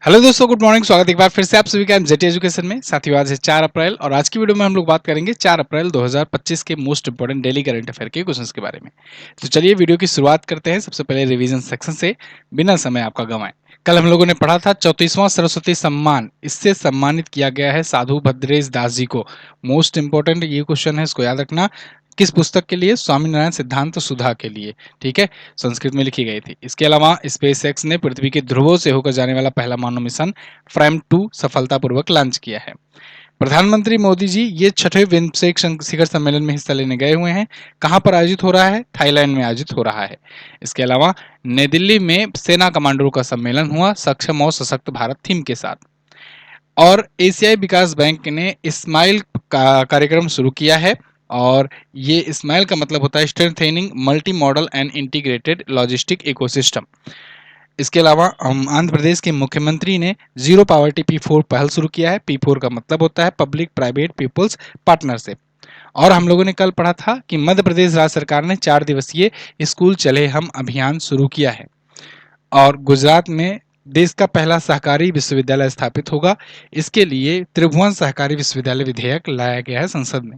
Hello दोस्तों, good morning. स्वागत है एक बार फिर से आप सभी का जेटी एजुकेशन में। साथियों, आज है 4 अप्रैल और आज की वीडियो में हम लोग बात करेंगे 4 अप्रैल 2025 के most important daily current affair के क्वेश्चंस के बारे में। तो चलिए वीडियो की शुरुआत करते हैं सबसे पहले रिवीजन सेक्शन से, बिना समय आपका गंवाए। कल हम लोगों ने पढ़ा था 34वां सरस्वती सम्मान, इससे सम्मानित किया गया है साधु भद्रेश दास जी को। मोस्ट इंपोर्टेंट ये क्वेश्चन है, इसको याद रखना। किस पुस्तक के लिए? स्वामीनारायण सिद्धांत सुधा के लिए। ठीक है, संस्कृत में लिखी गई थी। इसके अलावा स्पेसएक्स ने पृथ्वी के ध्रुवों से होकर जाने वाला पहला मानव मिशन फ्रैम 2 सफलतापूर्वक लॉन्च किया है। प्रधानमंत्री मोदी जी ये छठे बिम्स्टेक शिखर सम्मेलन में हिस्सा लेने गए हुए हैं। कहां पर आयोजित हो रहा है? थाईलैंड में आयोजित हो रहा है। इसके अलावा नई दिल्ली में सेना कमांडरों का सम्मेलन हुआ, सक्षम और सशक्त भारत थीम के साथ। और एशियाई विकास बैंक ने स्माइल का कार्यक्रम शुरू किया है। और ये स्माइल का मतलब होता है strengthening multi modal and integrated logistic ecosystem. इसके अलावा आंध्र प्रदेश के मुख्यमंत्री ने जीरो पावर्टी P4 पहल शुरू किया है। P4 का मतलब होता है पब्लिक प्राइवेट पीपल्स पार्टनरशिप। और हम लोगों ने कल पढ़ा था कि मध्य प्रदेश राज्य सरकार ने 4 दिवसीय स्कूल चले हम अभियान शुरू किया है। और गुजरात में देश का पहला सहकारी विश्वविद्यालय स्थापित होगा। इसके लिए त्रिभुवन सहकारी विश्वविद्यालय विधेयक लाया गया है संसद में।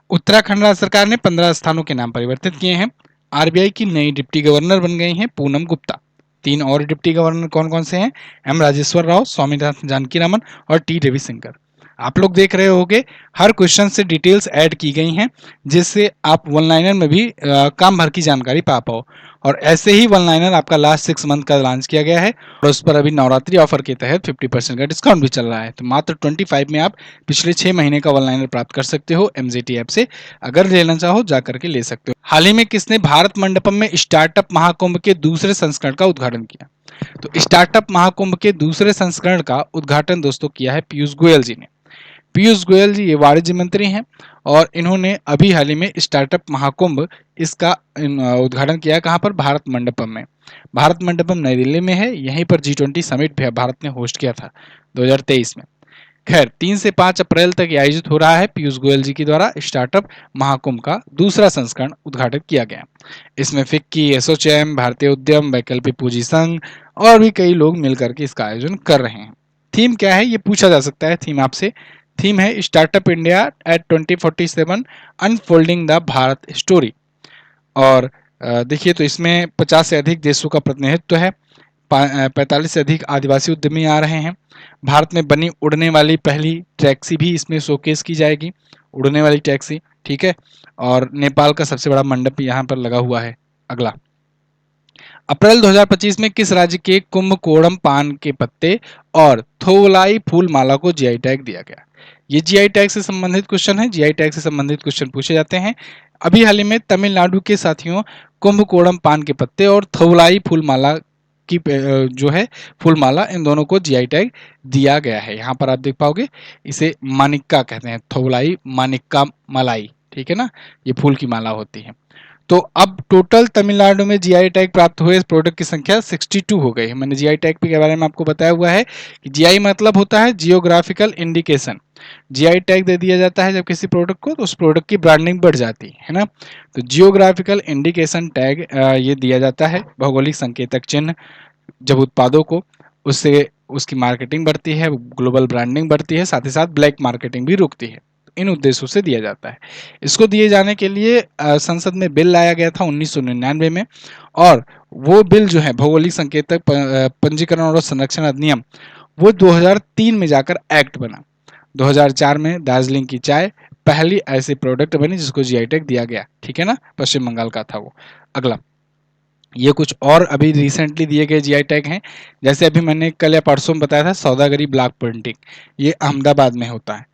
उत्तराखंड राज्य सरकार ने 15 स्थानों के नाम परिवर्तित किए हैं। आरबीआई की नई डिप्टी गवर्नर बन गई हैं पूनम गुप्ता। 3 और डिप्टी गवर्नर कौन कौन से हैं? एम राजेश्वर राव, स्वामीनाथन जानकी रामन और टी रविशंकर। आप लोग देख रहे होंगे हर क्वेश्चन से डिटेल्स ऐड की गई हैं, जिससे आप वन लाइनर में भी काम भर की जानकारी पा पाओ। और ऐसे ही वन लाइनर आपका लास्ट 6 मंथ का लॉन्च किया गया है और उस पर अभी नवरात्रि ऑफर के तहत 50% का डिस्काउंट भी चल रहा है। तो मात्र 25 में आप पिछले 6 महीने का वन लाइनर प्राप्त कर सकते हो एमजीटी ऐप से। अगर लेना चाहो जा करके ले सकते हो। हाल ही में किसने भारत मंडपम में स्टार्टअप महाकुंभ के दूसरे संस्करण का उद्घाटन किया? तो स्टार्टअप महाकुंभ के दूसरे संस्करण का उद्घाटन दोस्तों किया है पीयूष गोयल जी ने। पीयूष गोयल जी ये वाणिज्य मंत्री हैं और इन्होंने अभी हाल ही में स्टार्टअप महाकुंभ इसका उद्घाटन किया। कहां पर? भारत मंडपम में। भारत मंडपम नई दिल्ली में है। यहीं पर G20 समिट भी भारत ने होस्ट किया था 2023 में। खैर, 3 से 5 अप्रैल तक आयोजित हो रहा है पीयूष गोयल जी के द्वारा स्टार्टअप महाकुंभ का दूसरा संस्करण उद्घाटित किया गया। इसमें फिक्की, एसोचैम, भारतीय उद्यम, वैकल्पिक पूंजी संघ और भी कई लोग मिलकर के इसका आयोजन कर रहे हैं। थीम क्या है ये पूछा जा सकता है थीम आपसे। थीम है startup India at 2047 unfolding the Bharat story. और देखिए तो इसमें 50 से अधिक देशों का प्रतिनिधित्व है। 45 से अधिक आदिवासी उद्यमी आ रहे हैं। भारत में बनी उड़ने वाली पहली टैक्सी भी इसमें शोकेस की जाएगी, उड़ने वाली टैक्सी। ठीक है, और नेपाल का सबसे बड़ा मंडप यहाँ पर लगा हुआ है। अगला, अप्रैल 2025 में किस राज्य के कुंभकोणम पान के पत्ते और थोवलाई फूल माला को जीआई टैग दिया गया? ये जीआई टैग से संबंधित क्वेश्चन है। जीआई टैग से संबंधित क्वेश्चन पूछे जाते हैं। अभी हाल ही में तमिलनाडु के साथियों कुंभकोणम पान के पत्ते और थोवलाई फूल माला की जो है फूल माला, इन दोनों को जीआई टैग दिया गया है। यहाँ पर आप देख पाओगे इसे मानिक्का कहते हैं, थोवलाई मानिक्का मलाई। ठीक है ना, ये फूल की माला होती है। तो अब टोटल तमिलनाडु में जीआई टैग प्राप्त हुए प्रोडक्ट की संख्या 62 हो गई है। मैंने जीआई टैग के बारे में आपको बताया हुआ है कि जीआई मतलब होता है जियोग्राफिकल इंडिकेशन। जीआई टैग दे दिया जाता है जब किसी प्रोडक्ट को, तो उस प्रोडक्ट की ब्रांडिंग बढ़ जाती है ना। तो जियोग्राफिकल इंडिकेशन टैग ये दिया जाता है, भौगोलिक संकेतक चिन्ह, जब उत्पादों को उससे उसकी मार्केटिंग बढ़ती है, ग्लोबल ब्रांडिंग बढ़ती है, साथ ही साथ ब्लैक मार्केटिंग भी रुकती है। इन उद्देश्यों से दिया जाता है। इसको दिए जाने के लिए संसद में बिल लाया गया था 1999 में। और वो बिल जो है भौगोलिक संकेतक पंजीकरण और संरक्षण अधिनियम, वो 2003 में जाकर एक्ट बना। 2004 में दार्जिलिंग की चाय पहली ऐसी प्रोडक्ट बनी जिसको जीआई टैग दिया गया। ठीक है ना, पश्चिम बंगाल का था वो। अगला, ये कुछ और अभी रिसेंटली दिए गए जीआई टैग हैं। जैसे अभी मैंने कल या परसों में बताया था सौदागरी ब्लॉक प्रिंटिंग, ये अहमदाबाद में होता है।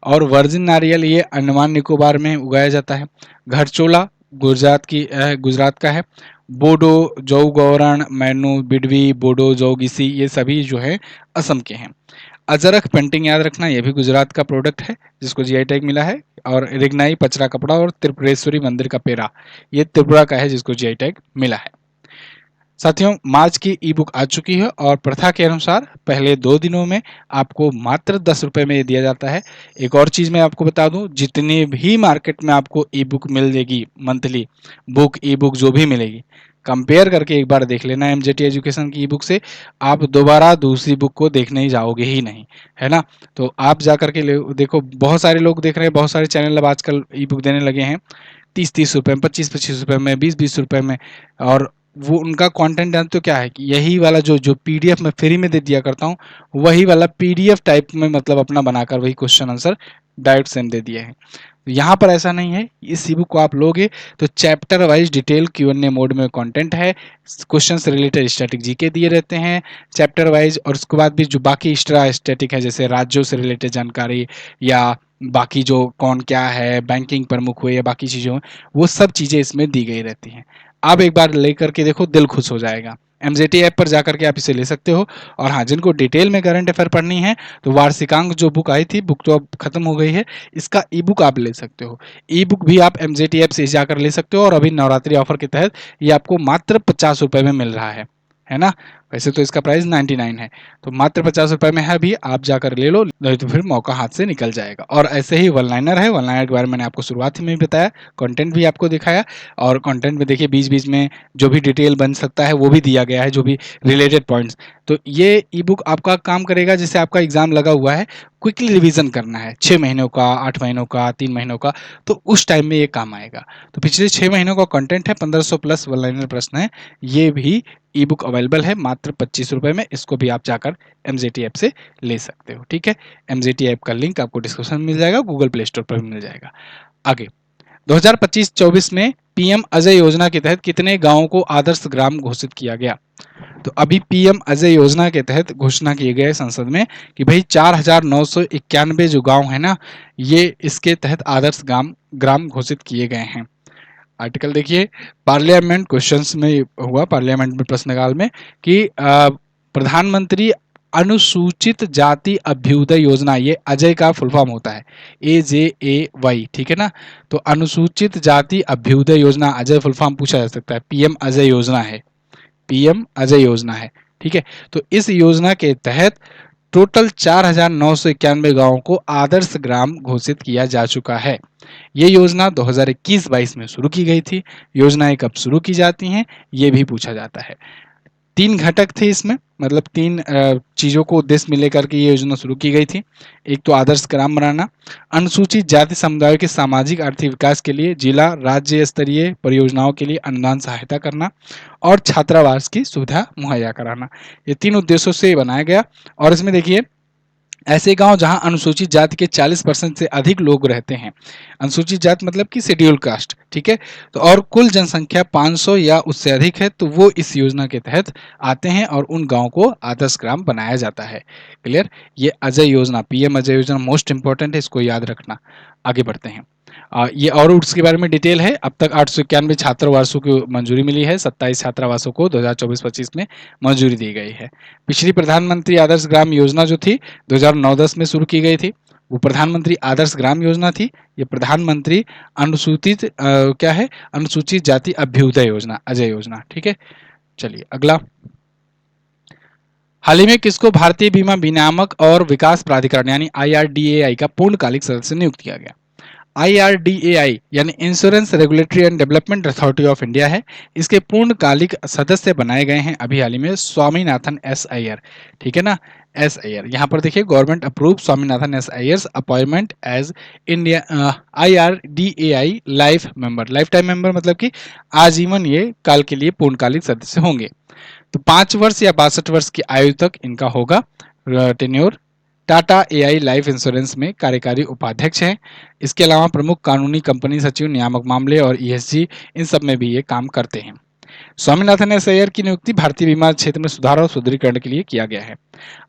और वर्जिन नारियल ये अंडमान निकोबार में उगाया जाता है। घरचोला गुजरात का है। बोडो जौ गौरण मैनू बिडवी बोडो जौगिसी ये सभी जो है असम के हैं। अजरक पेंटिंग याद रखना, ये भी गुजरात का प्रोडक्ट है जिसको जीआई टैग मिला है। और रिगनाई पचरा कपड़ा और त्रिपुरेश्वरी मंदिर का पेरा, ये त्रिपुरा का है जिसको जीआई टैग मिला है। साथियों, मार्च की ई बुक आ चुकी है और प्रथा के अनुसार पहले 2 दिनों में आपको मात्र 10 रुपए में ये दिया जाता है। एक और चीज मैं आपको बता दूं, जितने भी मार्केट में आपको ई बुक मिलेगी, मंथली बुक ई बुक जो भी मिलेगी, कंपेयर करके एक बार देख लेना एमजेटी एजुकेशन की ई बुक से, आप दोबारा दूसरी बुक को देखने ही जाओगे ही नहीं, है ना। तो आप जा करके देखो, बहुत सारे लोग देख रहे हैं, बहुत सारे चैनल अब आजकल ई बुक देने लगे हैं 30-30 रुपए में, 25-25 रुपए में, 20-20 रुपए में। और वो उनका कंटेंट जानते हो क्या है कि यही वाला जो जो पीडीएफ मैं फ्री में दे दिया करता हूँ, वही वाला पीडीएफ टाइप में मतलब अपना बनाकर वही क्वेश्चन आंसर डायरेक्ट सेम दे दिए हैं। यहाँ पर ऐसा नहीं है, इस ई बुक को आप लोगे तो chapter wise detail Q&A mode में कंटेंट है, क्वेश्चन से रिलेटेड स्टैटिक जीके दिए रहते हैं चैप्टर वाइज, और उसके बाद भी जो बाकी एक्स्ट्रा स्टैटिक है जैसे राज्यों से रिलेटेड जानकारी या बाकी जो कौन क्या है, बैंकिंग प्रमुख हुए या बाकी चीज़ें हुई, वो सब चीज़ें इसमें दी गई रहती हैं। आप एक बार ले करके देखो, दिल खुश हो जाएगा। एमजेटी ऐप पर जा करके आप इसे ले सकते हो। और हाँ, जिनको डिटेल में करंट अफेयर पढ़नी है तो वार्षिकांक जो बुक आई थी, बुक तो अब खत्म हो गई है, इसका ई बुक आप ले सकते हो। ई बुक भी आप एमजेटी ऐप से जाकर ले सकते हो, और अभी नवरात्रि ऑफर के तहत ये आपको मात्र 50 रुपए में मिल रहा है ना। वैसे तो इसका प्राइस 99 है, तो मात्र 50 रुपए में है, भी आप जाकर ले लो, नहीं तो फिर मौका हाथ से निकल जाएगा। और ऐसे ही वन लाइनर है, वन लाइनर के बारे में मैंने आपको शुरुआत में भी बताया, कंटेंट भी आपको दिखाया, और कंटेंट में देखिए बीच बीच में जो भी डिटेल बन सकता है वो भी दिया गया है, जो भी रिलेटेड पॉइंट्स। तो ये ई बुक आपका काम करेगा, जैसे आपका एग्जाम लगा हुआ है, क्विकली रिवीजन करना है 6 महीनों का, 8 महीनों का, 3 महीनों का, तो उस टाइम में ये काम आएगा। तो पिछले 6 महीनों का कंटेंट है, 1500 प्लस वन लाइनर प्रश्न है, ये भी ई बुक अवेलेबल है मात्र 25 रुपए में। इसको भी आप जाकर एमजेटी ऐप से ले सकते हो, ठीक है। एमजेटी ऐप का लिंक आपको डिस्क्रिप्शन में मिल जाएगा, गूगल प्ले स्टोर पर भी मिल जाएगा। आगे 2025-24 में पीएम अजय योजना के तहत कितने गांवों को आदर्श ग्राम घोषित किया गया? तो अभी पीएम अजय योजना के तहत घोषणा किए गए संसद में कि भाई 4,991 जो गांव है ना, ये इसके तहत आदर्श ग्राम ग्राम घोषित किए गए हैं। आर्टिकल देखिए, पार्लियामेंट क्वेश्चंस में हुआ, पार्लियामेंट में प्रश्नकाल में, कि प्रधानमंत्री अनुसूचित जाति अभ्युदय योजना, ये अजय का फुल फॉर्म होता है, AJAY, ठीक है ना। तो अनुसूचित जाति अभ्युदय योजना, अजय फुल फॉर्म पूछा जा सकता है, पीएम अजय योजना है, पीएम अजय योजना है, ठीक है। तो इस योजना के तहत टोटल 4,991 गांवों को आदर्श ग्राम घोषित किया जा चुका है। ये योजना 2021-22 में शुरू की गई थी। योजनाएं कब शुरू की जाती हैं, ये भी पूछा जाता है। 3 घटक थे इसमें, मतलब 3 चीज़ों को उद्देश्य में लेकर के ये योजना शुरू की गई थी। एक तो आदर्श ग्राम बनाना, अनुसूचित जाति समुदायों के सामाजिक आर्थिक विकास के लिए जिला राज्य स्तरीय परियोजनाओं के लिए अनुदान सहायता करना, और छात्रावास की सुविधा मुहैया कराना। ये 3 उद्देश्यों से बनाया गया। और इसमें देखिए, ऐसे गांव जहां अनुसूचित जाति के 40% से अधिक लोग रहते हैं, अनुसूचित जाति मतलब कि शेड्यूल कास्ट, ठीक है, तो और कुल जनसंख्या 500 या उससे अधिक है, तो वो इस योजना के तहत आते हैं और उन गांव को आदर्श ग्राम बनाया जाता है। क्लियर। ये अजय योजना, पीएम अजय योजना मोस्ट इंपॉर्टेंट है, इसको याद रखना। आगे बढ़ते हैं। ये और उसके बारे में डिटेल है। अब तक 891 छात्रावासों की मंजूरी मिली है, 27 छात्रावासों को 2024-25 में मंजूरी दी गई है। पिछली प्रधानमंत्री आदर्श ग्राम योजना जो थी 2009-10 में शुरू की गई थी, वो प्रधानमंत्री आदर्श ग्राम योजना थी। ये प्रधानमंत्री अनुसूचित क्या है, अनुसूचित जाति अभ्युदय योजना, अजय योजना, ठीक है। चलिए अगला। हाल ही में किसको भारतीय बीमा विनियामक और विकास प्राधिकरण यानी IRDAI का पूर्णकालिक सदस्य नियुक्त किया गया? IRDAI यानी insurance regulatory and development authority of India है। इसके पूर्णकालिक सदस्य बनाए गए हैं अभी हाल ही में स्वामीनाथन एस अय्यर, ठीक है ना, एस अय्यर। यहाँ पर देखिए, government approve Swaminathan S Iyer's appointment as India IRDAI life member. Life time member मतलब कि आजीवन ये काल के लिए पूर्णकालिक सदस्य होंगे। तो 5 वर्ष या 62 वर्ष की आयु तक इनका होगा tenure. Tata AI life insurance में कार्यकारी उपाध्यक्ष हैं। इसके अलावा प्रमुख कानूनी कंपनी सचिव, नियामक मामले और ESG, इन सब में भी ये काम करते हैं। स्वामीनाथन एस अय्यर की नियुक्ति भारतीय बीमा क्षेत्र में सुधार और सुदृढ़ीकरण के लिए किया गया है।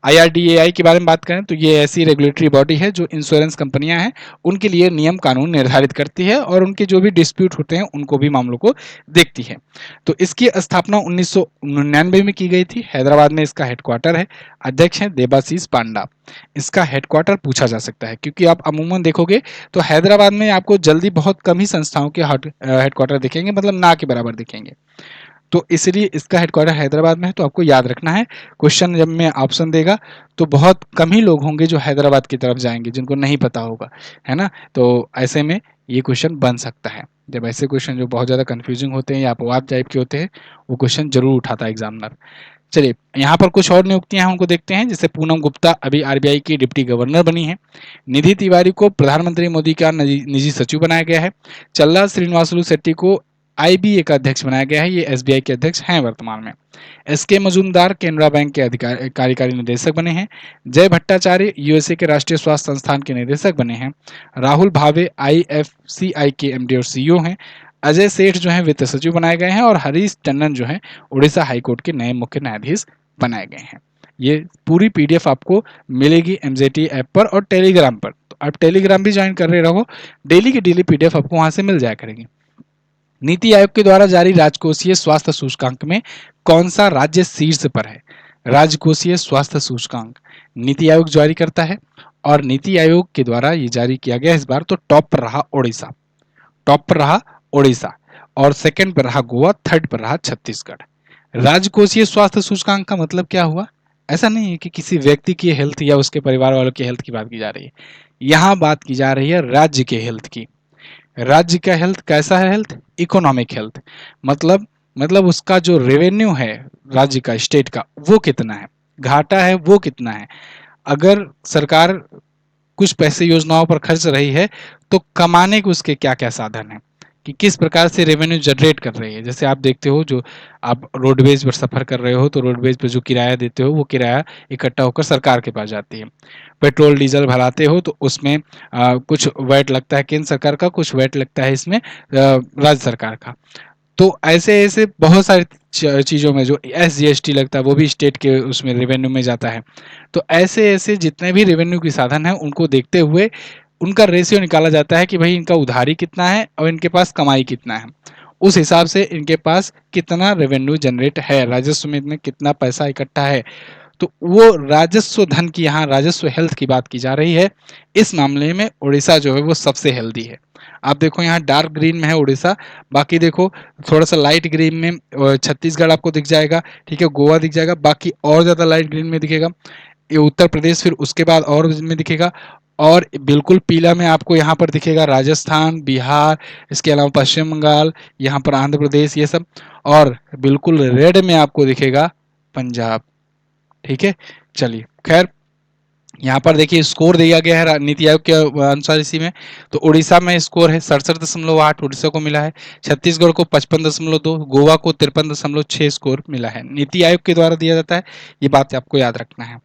IRDAI के बारे में बात करें तो ये ऐसी रेगुलेटरी बॉडी है जो इंश्योरेंस कंपनियां हैं उनके लिए नियम कानून निर्धारित करती है, और उनके जो भी डिस्प्यूट होते हैं उनको भी मामलों को देखती है। तो इसकी स्थापना 1999 में की गई थी। हैदराबाद में इसका हेडक्वार्टर है। अध्यक्ष हैं देबाशीष पांडा। इसका हेडक्वार्टर पूछा जा सकता है, क्योंकि आप अमूमन देखोगे तो हैदराबाद में आपको जल्दी बहुत कम ही संस्थाओं के हेडक्वार्टर दिखेंगे, मतलब ना के बराबर दिखेंगे। तो इसलिए इसका हेडक्वार्टर हैदराबाद में है। तो आपको याद रखना है, क्वेश्चन जब में ऑप्शन देगा तो बहुत कम ही लोग होंगे जो हैदराबाद की तरफ जाएंगे, जिनको नहीं पता होगा, है ना। तो ऐसे में ये क्वेश्चन बन सकता है। जब ऐसे क्वेश्चन जो बहुत ज़्यादा कंफ्यूजिंग होते हैं या अपवाद टाइप के होते हैं, वो क्वेश्चन जरूर उठाता है एग्जामिनर। चलिए यहाँ पर कुछ और नियुक्तियां हैं, उनको देखते हैं। जैसे पूनम गुप्ता अभी आरबीआई की डिप्टी गवर्नर बनी है। निधि तिवारी को प्रधानमंत्री मोदी का निजी सचिव बनाया गया है। चल्ला श्रीनिवासलू शेट्टी को आईबीए का अध्यक्ष बनाया गया है, ये एसबीआई के अध्यक्ष हैं वर्तमान में। एसके मजूमदार केनरा बैंक के कार्यकारी निदेशक बने हैं। जय भट्टाचार्य यूएसए के राष्ट्रीय स्वास्थ्य संस्थान के निदेशक बने हैं। राहुल भावे आईएफसीआई के एमडी और सीईओ हैं। अजय सेठ जो है वित्त सचिव बनाए गए हैं और हरीश टंडन जो है उड़ीसा हाईकोर्ट के नए मुख्य न्यायाधीश बनाए गए हैं। ये पूरी पीडीएफ आपको मिलेगी एमजेटी ऐप पर और टेलीग्राम पर। तो आप टेलीग्राम भी ज्वाइन कर रहे रहो, डेली की डेली पीडीएफ आपको वहां से मिल जाया करेगी। नीति आयोग के द्वारा जारी राजकोषीय स्वास्थ्य सूचकांक में कौन सा राज्य शीर्ष पर है? राजकोषीय स्वास्थ्य सूचकांक नीति आयोग जारी करता है और नीति आयोग के द्वारा ये जारी किया गया इस बार। तो टॉप पर रहा उड़ीसा, टॉप पर रहा उड़ीसा और सेकंड पर रहा गोवा, थर्ड पर रहा छत्तीसगढ़। राजकोषीय स्वास्थ्य सूचकांक का मतलब क्या हुआ? ऐसा नहीं है कि किसी व्यक्ति की हेल्थ या उसके परिवार वालों की हेल्थ की बात की जा रही है। यहाँ बात की जा रही है राज्य के हेल्थ की। राज्य का हेल्थ कैसा है? हेल्थ इकोनॉमिक हेल्थ, मतलब उसका जो रेवेन्यू है राज्य का, स्टेट का, वो कितना है, घाटा है वो कितना है। अगर सरकार कुछ पैसे योजनाओं पर खर्च रही है तो कमाने के उसके क्या क्या साधन है, कि किस प्रकार से रेवेन्यू जनरेट कर रही है। जैसे आप देखते हो, जो आप रोडवेज पर सफर कर रहे हो तो रोडवेज पर जो किराया देते हो वो किराया इकट्ठा होकर सरकार के पास जाती है। पेट्रोल डीजल भराते हो तो उसमें कुछ वैट लगता है केंद्र सरकार का, कुछ वैट लगता है इसमें राज्य सरकार का। तो ऐसे ऐसे बहुत सारी चीज़ों में जो एसजीएसटी लगता है वो भी स्टेट के उसमें रेवेन्यू में जाता है। तो ऐसे ऐसे जितने भी रेवेन्यू के साधन हैं उनको देखते हुए उनका रेशियो निकाला जाता है कि भाई इनका उधारी कितना है और इनके पास कमाई कितना है। उस हिसाब से इनके पास कितना रेवेन्यू जनरेट है, राजस्व में इनमें कितना पैसा इकट्ठा है। तो वो राजस्व धन की, यहाँ राजस्व हेल्थ की बात की जा रही है। इस मामले में उड़ीसा जो है वो सबसे हेल्दी है। आप देखो यहाँ डार्क ग्रीन में है उड़ीसा, बाकी देखो थोड़ा सा लाइट ग्रीन में छत्तीसगढ़ आपको दिख जाएगा, ठीक है, गोवा दिख जाएगा, बाकी और ज्यादा लाइट ग्रीन में दिखेगा ये उत्तर प्रदेश, फिर उसके बाद और में दिखेगा, और बिल्कुल पीला में आपको यहाँ पर दिखेगा राजस्थान, बिहार, इसके अलावा पश्चिम बंगाल, यहाँ पर आंध्र प्रदेश, ये सब, और बिल्कुल रेड में आपको दिखेगा पंजाब। ठीक है, चलिए खैर यहाँ पर देखिए स्कोर दिया गया है नीति आयोग के अनुसार इसी में। तो उड़ीसा में स्कोर है 67.8 उड़ीसा को मिला है, छत्तीसगढ़ को 55.2, गोवा को 53.6 स्कोर मिला है। नीति आयोग के द्वारा दिया जाता है, ये बात आपको याद रखना है।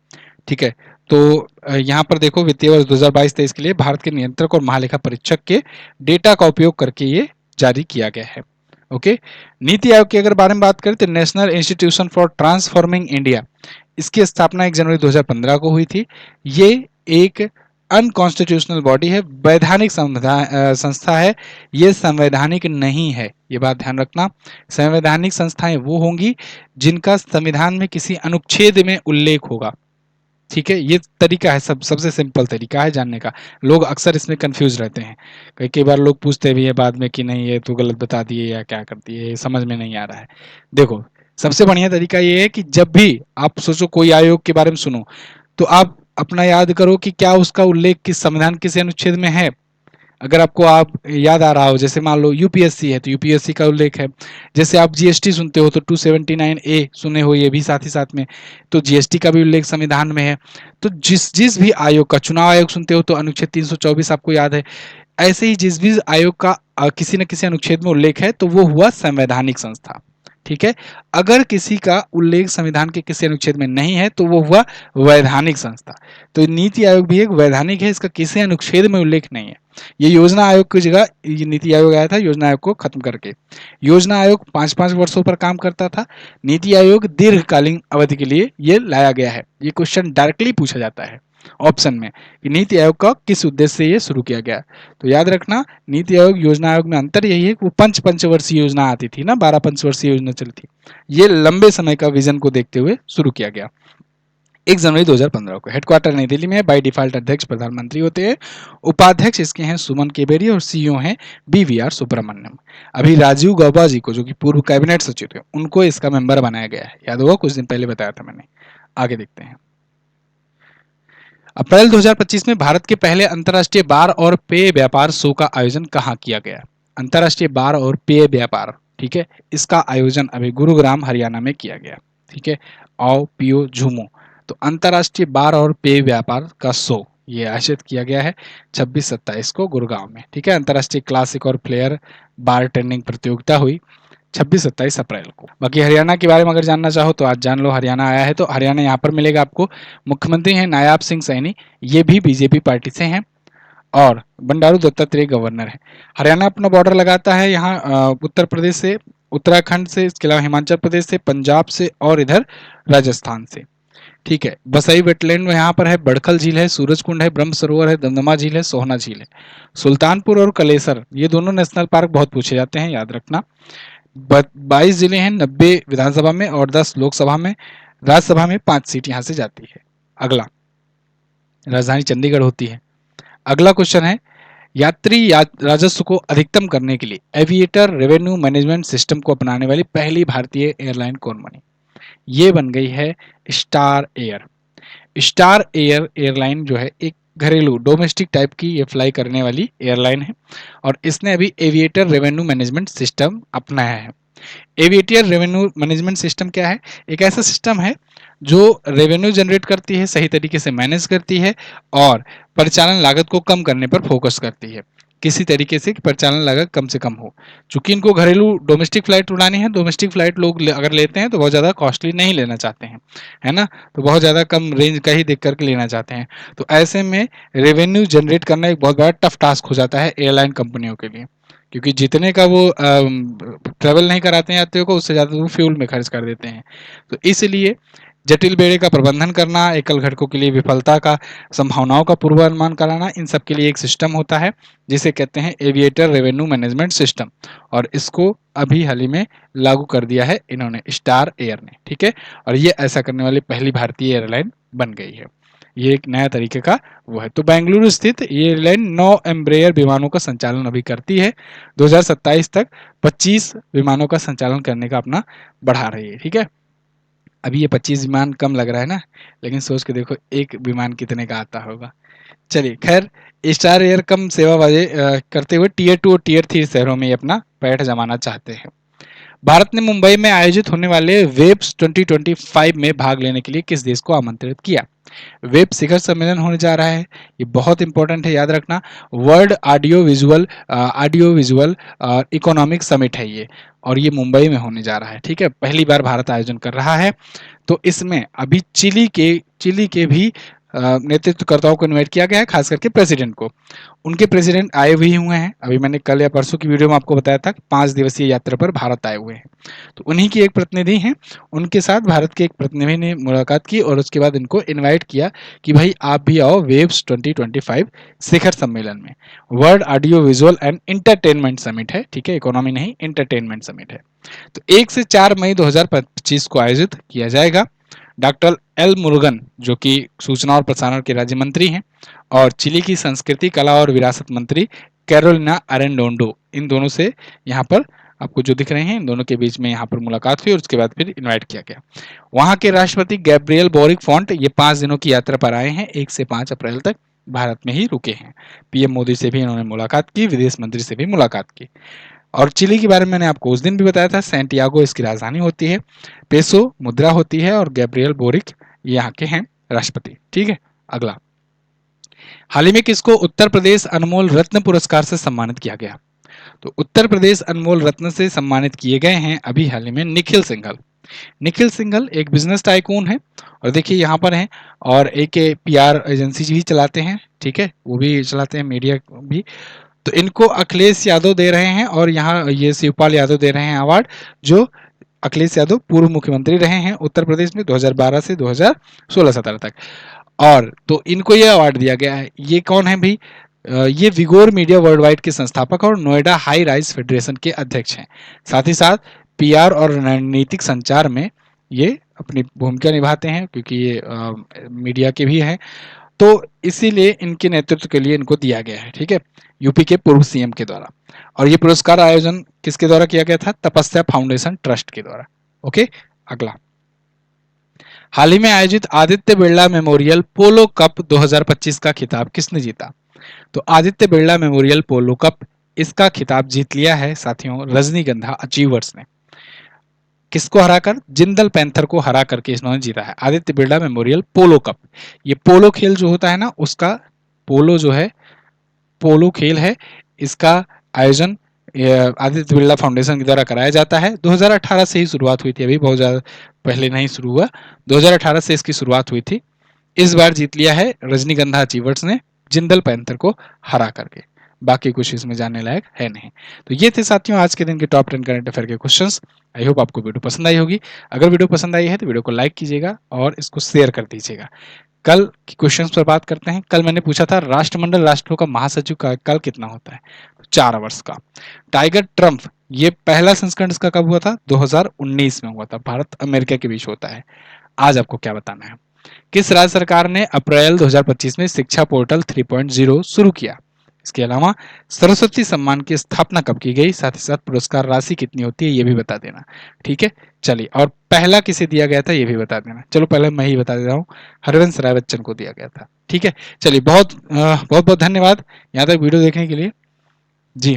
ठीक है, तो यहाँ पर देखो वित्तीय वर्ष 2022-23 के लिए भारत के नियंत्रक और महालेखा परीक्षक के डेटा का उपयोग करके ये जारी किया गया है। ओके, नीति आयोग की अगर बारे में बात करें तो national institution for transforming India, इसकी स्थापना 1 जनवरी 2015 को हुई थी। ये एक अनकॉन्स्टिट्यूशनल बॉडी है, वैधानिक संस्था है, ये संवैधानिक नहीं है, ये बात ध्यान रखना। संवैधानिक संस्थाएं वो होंगी जिनका संविधान में किसी अनुच्छेद में उल्लेख होगा। ठीक है, ये तरीका है, सबसे सिंपल तरीका है जानने का। लोग अक्सर इसमें कंफ्यूज रहते हैं, कई बार लोग पूछते भी है बाद में कि नहीं ये तो गलत बता दिए या क्या कर दिए, ये समझ में नहीं आ रहा है। देखो सबसे बढ़िया तरीका ये है कि जब भी आप सोचो कोई आयोग के बारे में सुनो तो आप अपना याद करो कि क्या उसका उल्लेख किस संविधान किस अनुच्छेद में है। अगर आपको आप याद आ रहा हो, जैसे मान लो यूपीएससी है तो यूपीएससी का उल्लेख है। जैसे आप जीएसटी सुनते हो तो 279A सुने हो ये भी साथ ही साथ में, तो जीएसटी का भी उल्लेख संविधान में है। तो जिस जिस भी आयोग का, चुनाव आयोग सुनते हो तो अनुच्छेद 324 आपको याद है। ऐसे ही जिस भी आयोग का किसी न किसी अनुच्छेद में उल्लेख है तो वो हुआ संवैधानिक संस्था। ठीक है, अगर किसी का उल्लेख संविधान के किसी अनुच्छेद में नहीं है तो वो हुआ वैधानिक संस्था। तो नीति आयोग भी एक वैधानिक है, इसका किसी अनुच्छेद में उल्लेख नहीं है। ये योजना आयोग की जगह ये नीति आयोग आया था, योजना आयोग को खत्म करके। योजना आयोग 5-5 वर्षों पर काम करता था, नीति आयोग दीर्घकालीन अवधि के लिए ये लाया गया है। ये क्वेश्चन डायरेक्टली पूछा जाता है ऑप्शन में कि नीति आयोग का किस उद्देश्य से ये शुरू किया गया। तो याद रखना नीति आयोग योजना आयोग में अंतर यही है कि वो पंचवर्षीय योजना आती थी ना, 12 पंचवर्षीय योजना चली थी, ये लंबे समय का विजन को देखते हुए शुरू किया गया। 1 जनवरी 2015 को। हेडक्वार्टर नई दिल्ली में है। बाय डिफॉल्ट अध्यक्ष प्रधानमंत्री होते हैं। उपाध्यक्ष इसके हैं सुमन केबेरी और सीईओ हैं बीवीआर सुब्रमण्यम। अभी राजीव गौबा जी को, जो कि पूर्व कैबिनेट सचिव थे, उनको इसका मेंबर बनाया गया है। याद होगा कुछ दिन पहले बताया था मैंने। आगे देखते हैं। अप्रैल 2025 में भारत के पहले अंतर्राष्ट्रीय बार और पेय व्यापार शो का आयोजन कहाँ किया गया? अंतर्राष्ट्रीय बार और पेय व्यापार, ठीक है, इसका आयोजन अभी गुरुग्राम हरियाणा में किया गया। ठीक है, आओ पियो झूमो। तो अंतर्राष्ट्रीय बार और पेय व्यापार का शो ये आयोजित किया गया है 26-27 को गुरुग्राम में। ठीक है, अंतर्राष्ट्रीय क्लासिक और फ्लेयर बार टेंडिंग प्रतियोगिता हुई 26-27 अप्रैल को। बाकी हरियाणा के बारे में अगर जानना चाहो तो आज जान लो, हरियाणा आया है तो हरियाणा यहाँ पर मिलेगा आपको। मुख्यमंत्री हैं नायाब सिंह सैनी, ये भी बीजेपी पार्टी से हैं, और बंडारू दत्तात्रेय गवर्नर है। हरियाणा अपना बॉर्डर लगाता है यहाँ उत्तर प्रदेश से, उत्तराखंड से, इसके अलावा हिमाचल प्रदेश से, पंजाब से और इधर राजस्थान से। ठीक है, बसई वेटलैंड में यहाँ पर है, बड़खल झील है, सूरजकुंड है, ब्रह्म सरोवर है, दमदमा झील है, सोहना झील है। सुल्तानपुर और कलेसर ये दोनों नेशनल पार्क बहुत पूछे जाते हैं, याद रखना। 22 जिले हैं 90 विधानसभा में और 10 लोकसभा में, राज्यसभा में 5 सीट यहाँ से जाती है। अगला, राजधानी चंडीगढ़ होती है। अगला क्वेश्चन है, यात्री राजस्व को अधिकतम करने के लिए एविएटर रेवेन्यू मैनेजमेंट सिस्टम को अपनाने वाली पहली भारतीय एयरलाइन कौन बनी? ये बन गई है star air. Star air airline जो है एक घरेलू डोमेस्टिक टाइप की ये फ्लाई करने वाली एयरलाइन है, और इसने अभी एविएटर रेवेन्यू मैनेजमेंट सिस्टम अपनाया है। एविएटर रेवेन्यू मैनेजमेंट सिस्टम क्या है? एक ऐसा सिस्टम है जो रेवेन्यू जनरेट करती है, सही तरीके से मैनेज करती है और परिचालन लागत को कम करने पर फोकस करती है, किसी तरीके से परिचालन लागत कम से कम हो। चूंकि इनको घरेलू डोमेस्टिक फ्लाइट उड़ानी है, डोमेस्टिक फ्लाइट लोग अगर लेते हैं तो बहुत ज़्यादा कॉस्टली नहीं लेना चाहते हैं, है ना, तो बहुत ज़्यादा कम रेंज का ही देख करके लेना चाहते हैं। तो ऐसे में रेवेन्यू जनरेट करना एक बहुत बड़ा टफ टास्क हो जाता है एयरलाइन कंपनियों के लिए, क्योंकि जितने का वो ट्रेवल नहीं कराते हैं यात्रियों को, उससे ज़्यादा वो फ्यूल में खर्च कर देते हैं। तो इसलिए जटिल बेड़े का प्रबंधन करना, एकल घटकों के लिए विफलता का संभावनाओं का पूर्वानुमान कराना, इन सब के लिए एक सिस्टम होता है जिसे कहते हैं एविएटर रेवेन्यू मैनेजमेंट सिस्टम, और इसको अभी हाल ही में लागू कर दिया है इन्होंने, स्टार एयर ने। ठीक है, और ये ऐसा करने वाली पहली भारतीय एयरलाइन बन गई है। ये एक नया तरीके का वो है। तो बेंगलुरु स्थित ये एयरलाइन 9 एम्ब्रेयर विमानों का संचालन अभी करती है। 2027 तक 25 विमानों का संचालन करने का अपना बढ़ा रही है। ठीक है, अभी ये 25 विमान कम लग रहा है ना, लेकिन सोच के देखो एक विमान कितने का आता होगा। चलिए खैर, स्टार एयर कम सेवा वाले करते हुए टीयर 2 और टीयर 3 शहरों में अपना पैठ जमाना चाहते हैं। भारत ने मुंबई में आयोजित होने वाले वेब्स 2025 में भाग लेने के लिए किस देश को आमंत्रित किया? वेब शिखर सम्मेलन होने जा रहा है, ये बहुत इंपॉर्टेंट है, याद रखना। World audio visual economic summit है ये, और ये मुंबई में होने जा रहा है। ठीक है, पहली बार भारत आयोजन कर रहा है। तो इसमें अभी चिली के भी नेतृत्वकर्ताओं को इनवाइट किया गया है, खास करके प्रेसिडेंट को। उनके प्रेसिडेंट आए भी हुए हैं, अभी मैंने कल या परसों की वीडियो में आपको बताया था, 5 दिवसीय यात्रा पर भारत आए हुए हैं। तो उन्हीं की एक प्रतिनिधि हैं, उनके साथ भारत के एक प्रतिनिधि ने मुलाकात की और उसके बाद इनको इनवाइट किया कि भाई आप भी आओ वेव्स 2025 शिखर सम्मेलन में। World audio visual and entertainment summit है, ठीक है, इकोनॉमी नहीं, इंटरटेनमेंट समिट है। तो 1 से 4 मई 2025 को आयोजित किया जाएगा। डॉक्टर एल मुरुगन जो कि सूचना और प्रसारण के राज्य मंत्री हैं, और चिली की संस्कृति, कला और विरासत मंत्री कैरोलिना अरेंडोंडो, इन दोनों से यहाँ पर आपको जो दिख रहे हैं, इन दोनों के बीच में यहाँ पर मुलाकात हुई और उसके बाद फिर इनवाइट किया गया। वहाँ के राष्ट्रपति गैब्रियल बोरिक फॉन्ट ये 5 दिनों की यात्रा पर आए हैं, 1 से 5 अप्रैल तक भारत में ही रुके हैं। पीएम मोदी से भी इन्होंने मुलाकात की, विदेश मंत्री से भी मुलाकात की। और चिली के बारे में मैंने आपको उस दिन भी बताया था, सैंटियागो इसकी राजधानी होती है, पेसो मुद्रा होती है, और गैब्रियल बोरिक यहाँ के हैं राष्ट्रपति। ठीक है, अगला, हाल ही में किसको उत्तर प्रदेश अनमोल रत्न पुरस्कार से सम्मानित किया गया? तो उत्तर प्रदेश अनमोल रत्न से सम्मानित किए गए हैं अभी हाल ही में निखिल सिंघल। निखिल सिंघल एक बिजनेस टाइकून है, और देखिए यहाँ पर हैं, और एक पीआर एजेंसी भी चलाते हैं। ठीक है, वो भी चलाते हैं, मीडिया भी। तो इनको अखिलेश यादव दे रहे हैं, और यहाँ ये शिवपाल यादव दे रहे हैं अवार्ड, जो अखिलेश यादव पूर्व मुख्यमंत्री रहे हैं उत्तर प्रदेश में 2012 से 2016-17 तक। और तो इनको ये अवार्ड दिया गया है। ये कौन है भाई? ये विगोर मीडिया वर्ल्ड वाइड के संस्थापक और नोएडा हाई राइज फेडरेशन के अध्यक्ष हैं। साथ ही साथ पीआर और रणनीतिक संचार में ये अपनी भूमिका निभाते हैं, क्योंकि ये मीडिया के भी हैं। तो इसीलिए इनके नेतृत्व के लिए इनको दिया गया है। ठीक है, यूपी के पूर्व सीएम के द्वारा। और ये पुरस्कार आयोजन किसके द्वारा किया गया था? तपस्या फाउंडेशन ट्रस्ट के द्वारा। ओके, अगला, हाल ही में आयोजित आदित्य बिरला मेमोरियल पोलो कप 2025 का खिताब किसने जीता? तो आदित्य बिरला मेमोरियल पोलो कप, इसका खिताब जीत लिया है साथियों रजनीगंधा अचीवर्स ने। किसको हराकर? जिंदल पैंथर को हरा करके इन्होंने जीता है आदित्य बिरला मेमोरियल पोलो कप। ये पोलो खेल जो होता है ना, उसका पोलो जो है, पोलो खेल है, इसका आयोजन आदित्य बिरला फाउंडेशन के द्वारा कराया जाता है। 2018 से ही शुरुआत हुई थी, अभी बहुत ज्यादा पहले नहीं शुरू हुआ, 2018 से इसकी शुरुआत हुई थी। इस बार जीत लिया है रजनीगंधा अचीवर्स ने जिंदल पैंथर को हरा करके। बाकी कुछ इसमें जानने लायक है नहीं। तो ये थे साथियों आज के दिन के टॉप 10 करंट अफेयर के क्वेश्चंस। आई होप आपको वीडियो पसंद आई होगी। अगर वीडियो पसंद आई है तो वीडियो को लाइक कीजिएगा और इसको शेयर कर दीजिएगा। कल की क्वेश्चंस पर बात करते हैं। कल मैंने पूछा था राष्ट्रमंडल राष्ट्रों का महासचिव का काल कितना होता है? 4 वर्ष का। टाइगर ट्रम्प, ये पहला संस्करण इसका कब हुआ था? 2019 में हुआ था। भारत अमेरिका के बीच होता है। आज आपको क्या बताना है? किस राज्य सरकार ने अप्रैल 2025 में शिक्षा पोर्टल 3.0 शुरू किया? इसके अलावा सरस्वती सम्मान की स्थापना कब की गई? साथ ही साथ पुरस्कार राशि कितनी होती है ये भी बता देना। ठीक है, चलिए। और पहला किसे दिया गया था ये भी बता देना। चलो पहले मैं ही बता देता हूँ, हरवंश राय बच्चन को दिया गया था। ठीक है, चलिए। बहुत बहुत धन्यवाद यहाँ तक वीडियो देखने के लिए। जी,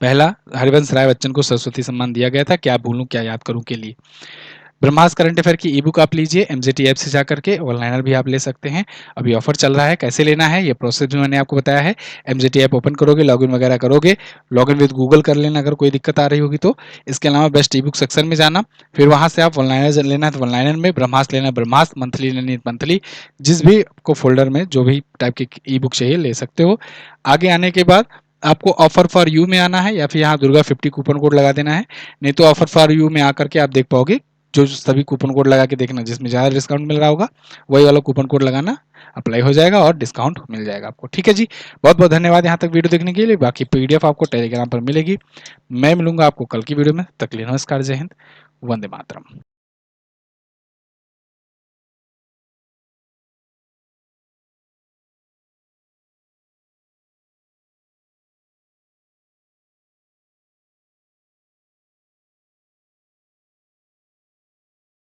पहला हरिवंश राय बच्चन को सरस्वती सम्मान दिया गया था। क्या भूलूं क्या याद करूं के लिए। ब्रह्मास्त्र करंट अफेयर की ई बुक आप लीजिए एमजेटी ऐप से जाकर के, ऑनलाइनर भी आप ले सकते हैं। अभी ऑफर चल रहा है, कैसे लेना है ये प्रोसेस भी मैंने आपको बताया है। एमजेटी ऐप ओपन करोगे, लॉगिन वगैरह करोगे, लॉगिन विद गूगल कर लेना अगर कोई दिक्कत आ रही होगी तो। इसके अलावा बेस्ट ई बुक सेक्शन में जाना, फिर वहां से आप ऑनलाइनर लेना है तो ऑनलाइनर में, ब्रह्मास्त्र लेना है ब्रह्मास्त्र, मंथली लेनी है मंथली, जिस भी आपको फोल्डर में जो भी टाइप की ई बुक चाहिए ले सकते हो। आगे आने के बाद आपको ऑफर फॉर यू में आना है या फिर यहाँ दुर्गा 50 कूपन कोड लगा देना है। नहीं तो ऑफर फॉर यू में आकर के आप देख पाओगे, जो सभी कूपन कोड लगा के देखना जिसमें ज़्यादा डिस्काउंट मिल रहा होगा, वही वाला कूपन कोड लगाना, अप्लाई हो जाएगा और डिस्काउंट मिल जाएगा आपको। ठीक है जी, बहुत बहुत धन्यवाद यहाँ तक वीडियो देखने के लिए। बाकी पीडीएफ आपको टेलीग्राम पर मिलेगी। मैं मिलूंगा आपको कल की वीडियो में। तक के लिए नमस्कार, जय हिंद, वंदे मातरम।